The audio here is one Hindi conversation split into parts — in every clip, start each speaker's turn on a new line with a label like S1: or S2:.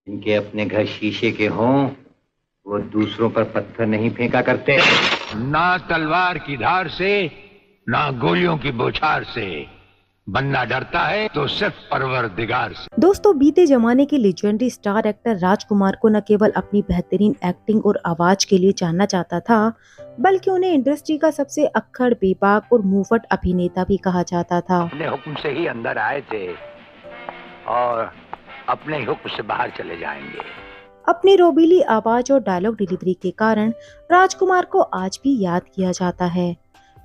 S1: इनके अपने घर शीशे के हों, वो दूसरों पर पत्थर नहीं फेंका करते।
S2: ना तलवार की धार से, ना गोलियों की बौछार से। बनना डरता है तो सिर्फ परवरदिगार से।
S3: दोस्तों, बीते जमाने के लेजेंडरी स्टार एक्टर राजकुमार को न केवल अपनी बेहतरीन एक्टिंग और आवाज के लिए जानना जाता था, बल्कि उन्हें इंडस्ट्री का सबसे अक्खड़, बेबाक और मुंहफट अभिनेता भी कहा जाता था।
S2: अपने हुक्म से ही अंदर आए थे और अपने ही हुक्म से बाहर चले जाएंगे।
S3: अपनी रोबीली आवाज और डायलॉग डिलीवरी के कारण राजकुमार को आज भी याद किया जाता है।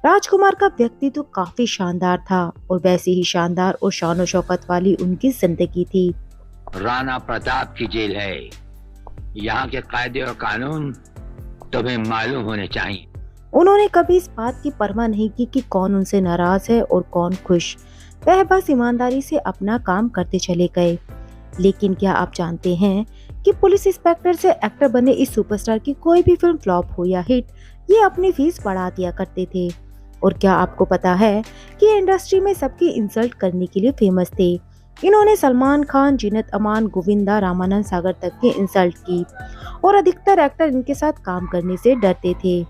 S3: राजकुमार का व्यक्तित्व काफी शानदार था और वैसे ही शानदार और शान शौकत वाली उनकी जिंदगी थी।
S2: राणा प्रताप की जेल है। यहाँ के कायदे और कानून तुम्हें मालूम होने चाहिए।
S3: उन्होंने कभी इस बात की परवाह नहीं की कि कौन उनसे नाराज है और कौन खुश। वह बस ईमानदारी से अपना काम करते चले गए। लेकिन क्या आप जानते हैं कि पुलिस इंस्पेक्टर से एक्टर बने इस सुपरस्टार की कोई भी फिल्म फ्लॉप हो या हिट, ये अपनी फीस बढ़ा दिया करते थे। और क्या आपको पता है कि इंडस्ट्री में सबकी इंसल्ट करने के लिए फेमस थे। इन्होंने सलमान खान, जीनत अमान, गोविंदा, रामानंद सागर तक की इंसल्ट की और अधिकतर एक्टर इनके साथ काम करने से डरते थे।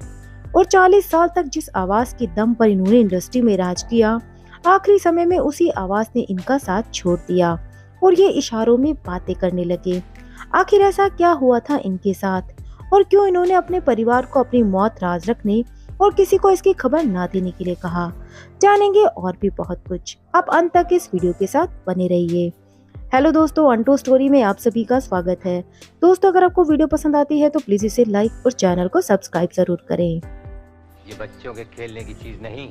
S3: और 40 साल तक जिस आवाज के दम पर इन्होंने इंडस्ट्री में राज किया, आखिरी समय में उसी आवाज ने इनका साथ छोड़ दिया और ये इशारों में बातें करने लगे। आखिर ऐसा क्या हुआ था इनके साथ और क्यों इन्होंने अपने परिवार को अपनी मौत राज रखने और किसी को इसकी खबर ना देने के लिए कहा? जानेंगे और भी बहुत कुछ। आप अंत तक इस वीडियो के साथ बने रहिए। हेलो दोस्तों, अनटोल्ड स्टोरी में आप सभी का स्वागत है। दोस्तों, अगर आपको वीडियो पसंद आती है तो प्लीज इसे लाइक और चैनल को सब्सक्राइब जरूर करें।
S1: ये बच्चों के खेलने की चीज नहीं,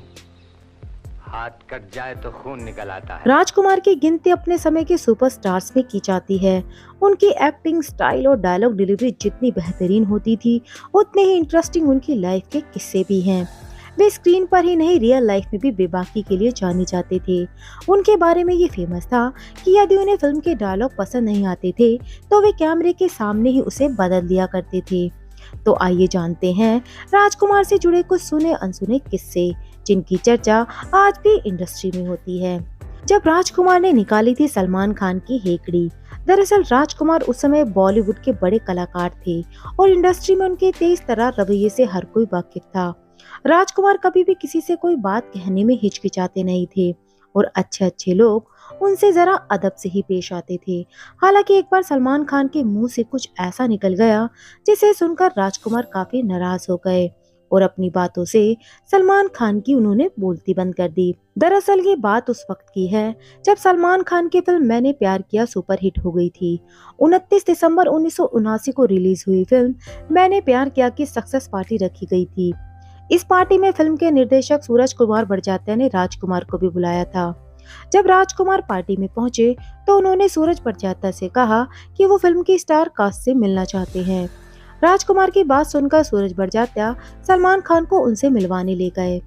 S1: हाथ कट जाए तो खून निकल आता है।
S3: राजकुमार की गिनती अपने समय के सुपरस्टार्स में की जाती है। उनकी एक्टिंग स्टाइल और डायलॉग डिलीवरी जितनी बेहतरीन होती थी, उतने ही इंटरेस्टिंग उनकी लाइफ के किस्से भी हैं। वे स्क्रीन पर ही नहीं, रियल लाइफ में भी बेबाकी के लिए जाने जाते थे। उनके बारे में ये फेमस था कि यदि उन्हें फिल्म के डायलॉग पसंद नहीं आते थे तो वे कैमरे के सामने ही उसे बदल दिया करते थे। तो आइए जानते हैं राजकुमार से जुड़े कुछ सुने अनसुने किस्से, जिनकी चर्चा आज भी इंडस्ट्री में होती है। जब राजकुमार ने निकाली थी सलमान खान की हेकड़ी। दरअसल राजकुमार उस समय बॉलीवुड के बड़े कलाकार थे और इंडस्ट्री में उनके तेज तर्रार रवैये से हर कोई वाकिफ था। राजकुमार कभी भी किसी से कोई बात कहने में हिचकिचाते नहीं थे और अच्छे अच्छे लोग उनसे जरा अदब से ही पेश आते थे। हालांकि एक बार सलमान खान के मुंह से कुछ ऐसा निकल गया जिसे सुनकर राजकुमार काफी नाराज हो गए और अपनी बातों से सलमान खान की उन्होंने बोलती बंद कर दी। दरअसल ये बात उस वक्त की है जब सलमान खान की फिल्म मैंने प्यार किया सुपरहिट हो गई थी। 29 दिसंबर 1979 को रिलीज हुई फिल्म मैंने प्यार किया की सक्सेस पार्टी रखी गई थी। इस पार्टी में फिल्म के निर्देशक सूरज कुमार बड़जात्या ने राजकुमार को भी बुलाया था। जब राजकुमार पार्टी में पहुंचे तो उन्होंने सूरज बड़जात्या से कहा कि वो फिल्म की स्टार कास्ट से मिलना चाहते हैं। राजकुमार की बात सुनकर सूरज बड़जात्या सलमान खान को उनसे मिलवाने ले गए।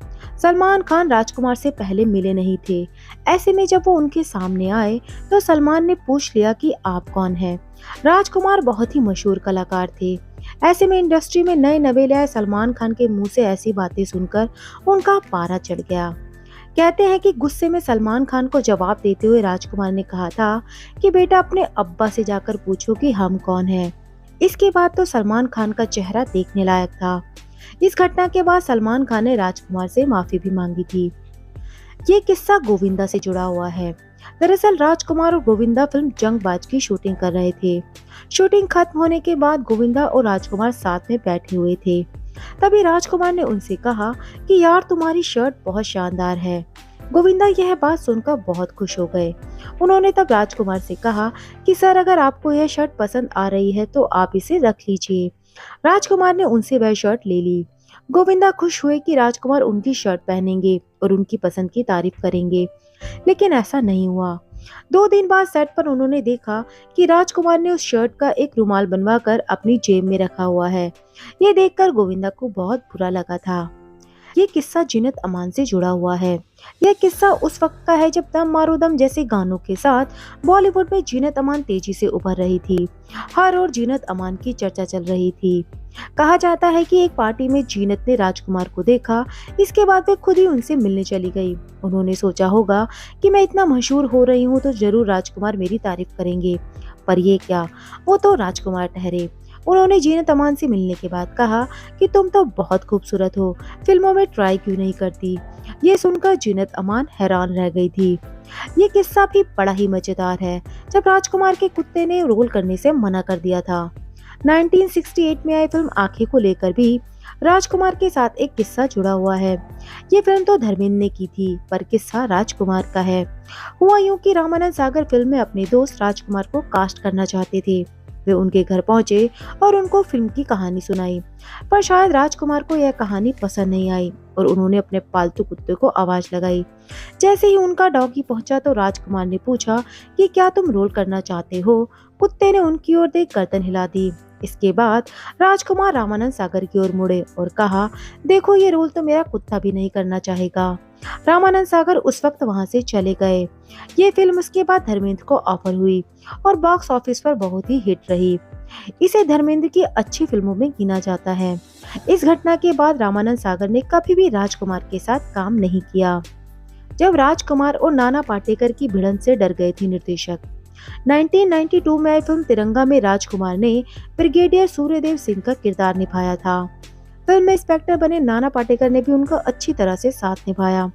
S3: सलमान खान राजकुमार से पहले मिले नहीं थे। ऐसे में जब वो उनके सामने आए तो सलमान ने पूछ लिया कि आप कौन हैं। राजकुमार बहुत ही मशहूर कलाकार थे। ऐसे में इंडस्ट्री में नए नवेले आए सलमान खान के मुंह से ऐसी बातें सुनकर उनका पारा चढ़ गया। कहते हैं कि गुस्से में सलमान खान को जवाब देते हुए राजकुमार ने कहा था कि बेटा अपने अब्बा से जाकर पूछो कि हम कौन हैं। इसके बाद तो सलमान खान का चेहरा देखने लायक था। इस घटना के बाद सलमान खान ने राजकुमार से माफी भी मांगी थी। ये किस्सा गोविंदा से जुड़ा हुआ है। दरअसल राजकुमार और गोविंदा फिल्म जंगबाज की शूटिंग कर रहे थे। शूटिंग खत्म होने के बाद गोविंदा और राजकुमार साथ में बैठे हुए थे। तभी राजकुमार ने उनसे कहा कि यार तुम्हारी शर्ट बहुत शानदार है। गोविंदा यह बात सुनकर बहुत खुश हो गए। उन्होंने तब राजकुमार से कहा कि सर, अगर आपको यह शर्ट पसंद आ रही है तो आप इसे रख लीजिए। राजकुमार ने उनसे वह शर्ट ले ली। गोविंदा खुश हुए कि राजकुमार उनकी शर्ट पहनेंगे और उनकी पसंद की तारीफ करेंगे, लेकिन ऐसा नहीं हुआ। 2 दिन बाद सेट पर उन्होंने देखा कि राजकुमार ने उस शर्ट का एक रुमाल बनवाकर अपनी जेब में रखा हुआ है। ये देखकर गोविंदा को बहुत बुरा लगा था। ये किस्सा जीनत अमान से जुड़ा हुआ है। यह किस्सा उस वक्त का है जब दम मारो दम जैसे गानों के साथ बॉलीवुड में जीनत अमान तेजी से उभर रही थी। हर ओर जीनत अमान की चर्चा चल रही थी। कहा जाता है कि एक पार्टी में जीनत ने राजकुमार को देखा। इसके बाद वे खुद ही उनसे मिलने चली गई। उन्होंने सोचा होगा कि मैं इतना मशहूर हो रही हूँ तो जरूर राजकुमार मेरी तारीफ करेंगे, पर ये क्या, वो तो राजकुमार ठहरे। उन्होंने जीनत अमान से मिलने के बाद कहा कि तुम तो बहुत खूबसूरत हो, फिल्मों में ट्राई क्यों नहीं करती। ये सुनकर जीनत अमान हैरान रह गई थी। ये किस्सा भी बड़ा ही मजेदार है। जब राजकुमार के कुत्ते ने रोल करने से मना कर दिया था। 1968 में आई फिल्म आंखें को लेकर भी राजकुमार के साथ एक किस्सा जुड़ा हुआ है। ये फिल्म तो धर्मेंद्र ने की थी, पर किस्सा राजकुमार का है। हुआ यूं कि रामानंद सागर फिल्म में अपने दोस्त राजकुमार को कास्ट करना चाहते थे। वे उनके घर पहुंचे और उनको फिल्म की कहानी सुनाई, पर शायद राजकुमार को यह कहानी पसंद नहीं आई और उन्होंने अपने पालतू कुत्ते को आवाज लगाई। जैसे ही उनका डॉगी पहुंचा तो राजकुमार ने पूछा कि क्या तुम रोल करना चाहते हो। कुत्ते ने उनकी ओर देख गर्दन हिला दी। इसके बाद राजकुमार रामानंद सागर की ओर मुड़े और कहा, देखो ये रोल तो मेरा कुत्ता भी नहीं करना चाहेगा। रामानंद सागर उस वक्त वहां से चले गए। ये फिल्म उसके बाद धर्मेंद्र को ऑफर हुई और बॉक्स ऑफिस पर बहुत ही हिट रही। इसे धर्मेंद्र की अच्छी फिल्मों में गिना जाता है। इस घटना के बाद रामानंद सागर ने कभी भी राजकुमार के साथ काम नहीं किया। जब राजकुमार और नाना पाटेकर की भिड़ंत से डर गए थे निर्देशक। 1992 में आई फिल्म तिरंगा में राजकुमार ने ब्रिगेडियर सूर्यदेव सिंह का किरदार निभाया था। फिल्म में इंस्पेक्टर बने नाना पाटेकर ने भी उनका अच्छी तरह से साथ निभाया,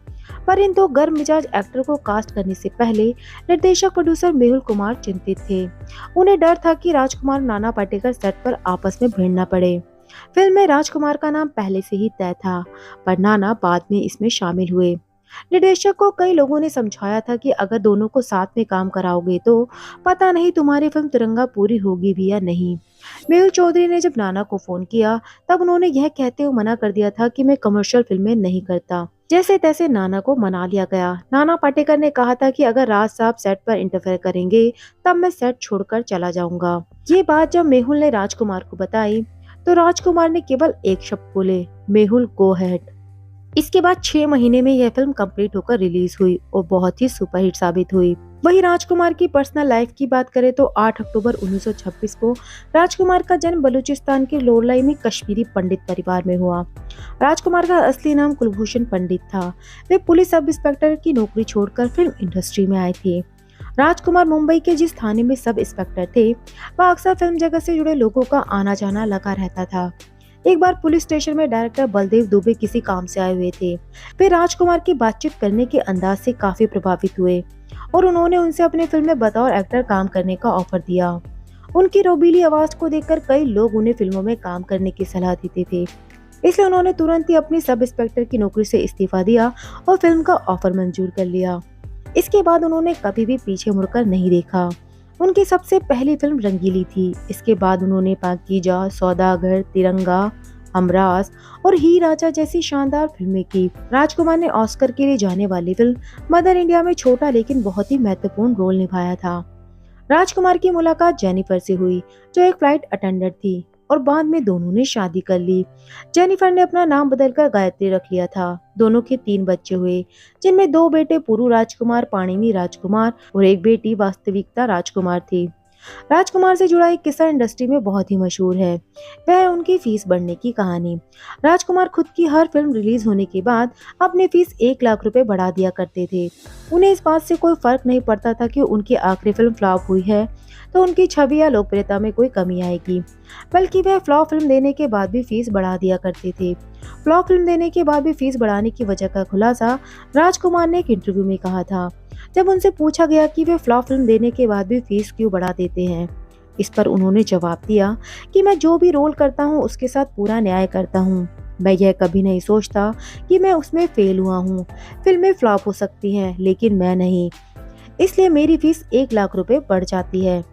S3: पर इन दो गर्म मिजाज एक्टर को कास्ट करने से पहले निर्देशक प्रोड्यूसर मेहुल कुमार चिंतित थे। उन्हें डर था कि राजकुमार नाना पाटेकर सेट पर आपस में भिड़ना पड़े। फिल्म में राजकुमार का नाम पहले से ही तय था, पर नाना बाद में इसमें शामिल हुए। निर्देशक को कई लोगों ने समझाया था कि अगर दोनों को साथ में काम कराओगे तो पता नहीं तुम्हारी फिल्म तिरंगा पूरी होगी भी या नहीं। मेहुल चौधरी ने जब नाना को फोन किया तब उन्होंने यह कहते हुए मना कर दिया था कि मैं कमर्शियल फिल्में नहीं करता। जैसे तैसे नाना को मना लिया गया। नाना पाटेकर ने कहा था कि अगर राज साहब सेट पर इंटरफेयर करेंगे तब मैं सेट छोड़कर चला जाऊंगा। ये बात जब मेहुल ने राजकुमार को बताई तो राजकुमार ने केवल एक शब्द बोले, मेहुल गो हेड। इसके बाद 6 महीने में यह फिल्म कंप्लीट होकर रिलीज हुई और बहुत ही सुपरहिट साबित हुई। वहीं राजकुमार की पर्सनल लाइफ की बात करें तो 8 अक्टूबर 1926 को राजकुमार का जन्म बलूचिस्तान के लोरलाई में कश्मीरी पंडित परिवार में हुआ। राजकुमार का असली नाम कुलभूषण पंडित था। वे पुलिस सब इंस्पेक्टर की नौकरी छोड़कर फिल्म इंडस्ट्री में आए थे। राजकुमार मुंबई के जिस थाने में सब इंस्पेक्टर थे, वह अक्सर फिल्म जगत से जुड़े लोगों का आना जाना लगा रहता था। एक बार पुलिस स्टेशन में डायरेक्टर बलदेव दुबे किसी काम से आए हुए थे। वे राजकुमार की बातचीत करने के अंदाज से काफी प्रभावित हुए और उन्होंने उनसे अपने फिल्म में बतौर एक्टर काम करने का ऑफर दिया। उनकी रोबीली आवाज को देखकर कई लोग उन्हें फिल्मों में काम करने की सलाह देते थे, इसलिए उन्होंने तुरंत ही अपनी सब इंस्पेक्टर की नौकरी से इस्तीफा दिया और फिल्म का ऑफर मंजूर कर लिया। इसके बाद उन्होंने कभी भी पीछे मुड़कर नहीं देखा। उनकी सबसे पहली फिल्म रंगीली थी। इसके बाद उन्होंने पाकीजा, सौदागर, तिरंगा, हमराज और ही राजा जैसी शानदार फिल्में की। राजकुमार ने ऑस्कर के लिए जाने वाली फिल्म मदर इंडिया में छोटा लेकिन बहुत ही महत्वपूर्ण रोल निभाया था। राजकुमार की मुलाकात जेनिफर से हुई, जो एक फ्लाइट अटेंडेंट थी, और बाद में दोनों ने शादी कर ली। जेनिफर ने अपना नाम बदलकर गायत्री रख लिया था। दोनों के 3 बच्चे हुए, जिनमें 2 बेटे पुरु राजकुमार, पाणिनी राजकुमार और एक बेटी वास्तविकता राजकुमार थी। राजकुमार से जुड़ा एक किस्सा इंडस्ट्री में बहुत ही मशहूर है, वह है उनकी फीस बढ़ने की कहानी। राजकुमार खुद की हर फिल्म रिलीज होने के बाद अपनी फीस 1 लाख रुपए बढ़ा दिया करते थे। उन्हें इस बात से कोई फर्क नहीं पड़ता था कि उनकी आखिरी फिल्म फ्लॉप हुई है तो उनकी छवि या लोकप्रियता में कोई कमी आएगी, बल्कि वह फ्लॉप फिल्म देने के बाद भी फीस बढ़ा दिया करते थे। फ्लॉप फिल्म देने के बाद भी फीस बढ़ाने की वजह का खुलासा राजकुमार ने एक इंटरव्यू में कहा था। जब उनसे पूछा गया कि वे फ्लॉप फिल्म देने के बाद भी फीस क्यों बढ़ा देते हैं, इस पर उन्होंने जवाब दिया कि मैं जो भी रोल करता हूँ उसके साथ पूरा न्याय करता हूँ। मैं यह कभी नहीं सोचता कि मैं उसमें फेल हुआ हूँ। फिल्में फ्लॉप हो सकती हैं लेकिन मैं नहीं, इसलिए मेरी फीस 1 लाख रुपए बढ़ जाती है।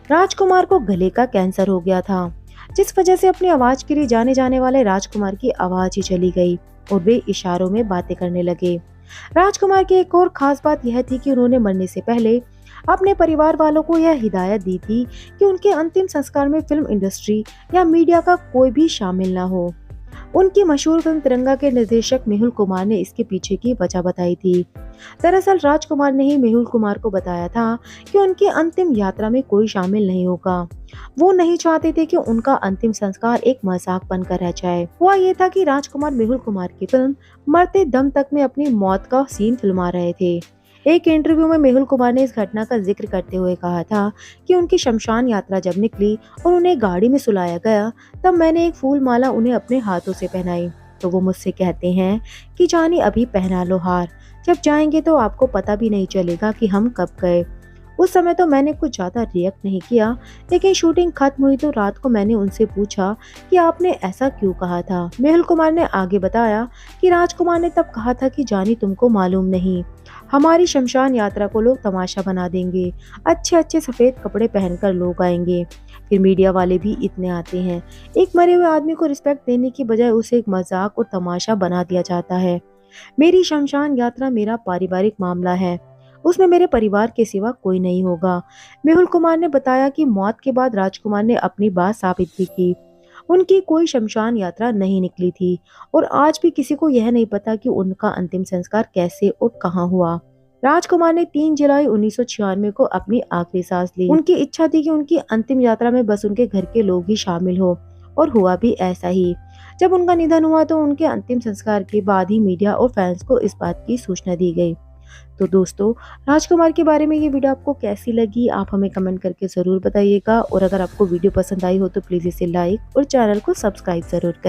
S3: राजकुमार को गले का कैंसर हो गया था, जिस वजह से अपनी आवाज के लिए जाने जाने वाले राजकुमार की आवाज ही चली गई और वे इशारों में बातें करने लगे। राजकुमार की एक और खास बात यह थी कि उन्होंने मरने से पहले अपने परिवार वालों को यह हिदायत दी थी कि उनके अंतिम संस्कार में फिल्म इंडस्ट्री या मीडिया का कोई भी शामिल न हो। उनकी मशहूर फिल्म तिरंगा के निर्देशक मेहुल कुमार ने इसके पीछे की वजह बताई थी। दरअसल राजकुमार ने ही मेहुल कुमार को बताया था कि उनकी अंतिम यात्रा में कोई शामिल नहीं होगा। वो नहीं चाहते थे कि उनका अंतिम संस्कार एक मजाक बनकर रह जाए। हुआ ये था कि राजकुमार मेहुल कुमार की फिल्म मरते दम तक में अपनी मौत का सीन फिल्मा रहे थे। एक इंटरव्यू में मेहुल कुमार ने इस घटना का जिक्र करते हुए कहा था कि उनकी शमशान यात्रा जब निकली और उन्हें गाड़ी में सुलाया गया, तब मैंने एक फूल माला उन्हें अपने हाथों से पहनाई। तो वो मुझसे कहते हैं कि जानी अभी पहना लो हार, जब जाएंगे तो आपको पता भी नहीं चलेगा कि हम कब गए। उस समय तो मैंने कुछ ज्यादा रिएक्ट नहीं किया, लेकिन शूटिंग खत्म हुई तो रात को मैंने उनसे पूछा कि आपने ऐसा क्यों कहा था। मेहुल कुमार ने आगे बताया कि राजकुमार ने तब कहा था कि जानी तुमको मालूम नहीं, हमारी शमशान यात्रा को लोग तमाशा बना देंगे, अच्छे अच्छे सफेद कपड़े पहनकर लोग आएंगे, फिर मीडिया वाले भी इतने आते हैं। एक मरे हुए आदमी को रिस्पेक्ट देने की बजाय उसे एक मजाक और तमाशा बना दिया जाता है। मेरी शमशान यात्रा मेरा पारिवारिक मामला है, उसमें मेरे परिवार के सिवा कोई नहीं होगा। मेहुल कुमार ने बताया कि मौत के बाद राजकुमार ने अपनी बात साबित भी की, उनकी कोई शमशान यात्रा नहीं निकली थी और आज भी किसी को यह नहीं पता कि उनका अंतिम संस्कार कैसे और कहाँ हुआ। राजकुमार ने 3 जुलाई 1996 को अपनी आखिरी सांस ली। उनकी इच्छा थी कि उनकी अंतिम यात्रा में बस उनके घर के लोग ही शामिल हो, और हुआ भी ऐसा ही। जब उनका निधन हुआ तो उनके अंतिम संस्कार के बाद ही मीडिया और फैंस को इस बात की सूचना दी गई। तो दोस्तों, राजकुमार के बारे में ये वीडियो आपको कैसी लगी, आप हमें कमेंट करके जरूर बताइएगा। और अगर आपको वीडियो पसंद आई हो तो प्लीज इसे लाइक और चैनल को सब्सक्राइब जरूर करें।